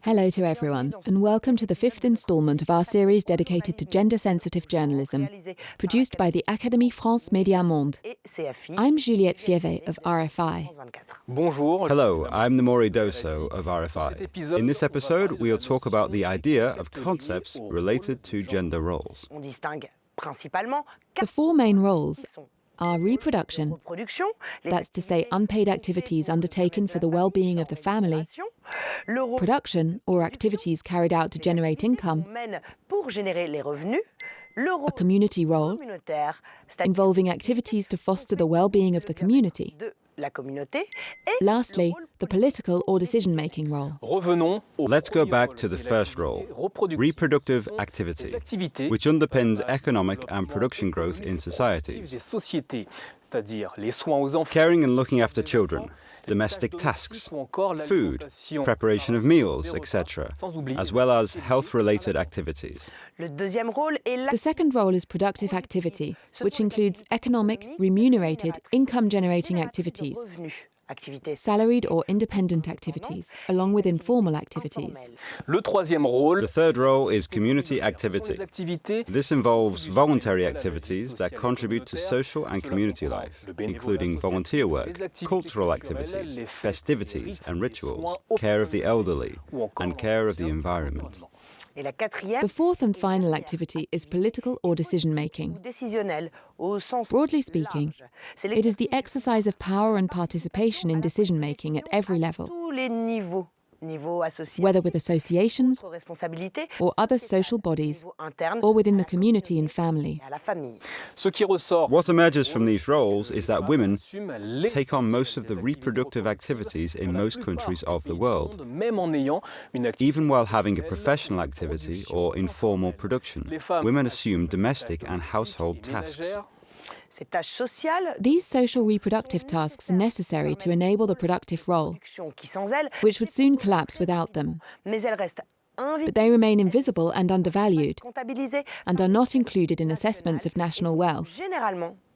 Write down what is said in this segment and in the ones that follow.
Hello to everyone, and welcome to the fifth instalment of our series dedicated to gender-sensitive journalism, produced by the Académie France Médias Monde. I'm Juliette Fievet of RFI. Hello, I'm Namori Doso of RFI. In this episode, we'll talk about the idea of concepts related to gender roles. The four main roles are reproduction, that's to say unpaid activities undertaken for the well-being of the family, production or activities carried out to generate income, a community role involving activities to foster the well-being of the community. Lastly, the political or decision-making role. Let's go back to the first role, reproductive activity, which underpins economic and production growth in societies. Caring and looking after children, domestic tasks, food, preparation of meals, etc., as well as health-related activities. The second role is productive activity, which includes economic, remunerated, income-generating activities, salaried or independent activities, along with informal activities. The third role is community activity. This involves voluntary activities that contribute to social and community life, including volunteer work, cultural activities, festivities and rituals, care of the elderly, and care of the environment. The fourth and final activity is political or decision-making. Broadly speaking, it is the exercise of power and participation in decision-making at every level, whether with associations or other social bodies, or within the community and family. What emerges from these roles is that women take on most of the reproductive activities in most countries of the world, even while having a professional activity or informal production. Women assume domestic and household tasks. These social reproductive tasks are necessary to enable the productive role, which would soon collapse without them. But they remain invisible and undervalued, and are not included in assessments of national wealth.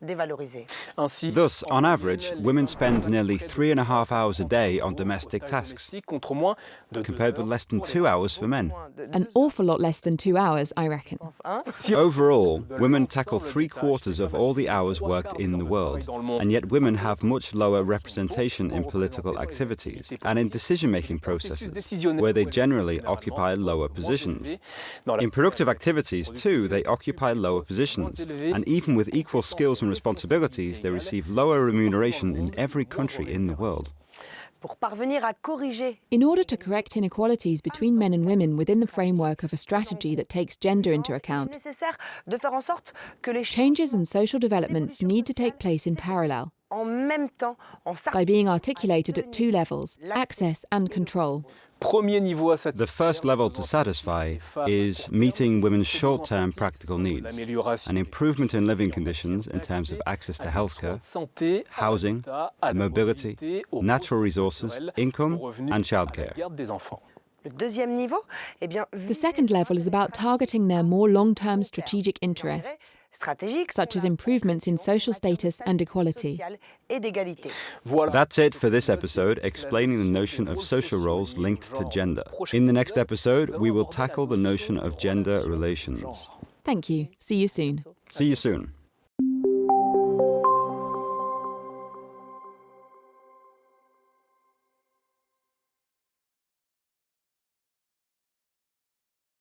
Thus, on average, women spend nearly 3.5 hours a day on domestic tasks, compared with less than 2 hours for men. An awful lot less than 2 hours, I reckon. Overall, women tackle 3/4 of all the hours worked in the world, and yet women have much lower representation in political activities and in decision-making processes, where they generally occupy lower positions. In productive activities, too, they occupy lower positions, and even with equal skills and responsibilities, they receive lower remuneration in every country in the world. In order to correct inequalities between men and women within the framework of a strategy that takes gender into account, changes and social developments need to take place in parallel, by being articulated at two levels, access and control. The first level to satisfy is meeting women's short-term practical needs, an improvement in living conditions in terms of access to healthcare, housing, mobility, natural resources, income, and childcare. The second level is about targeting their more long-term strategic interests, such as improvements in social status and equality. That's it for this episode, explaining the notion of social roles linked to gender. In the next episode, we will tackle the notion of gender relations. Thank you. See you soon. See you soon.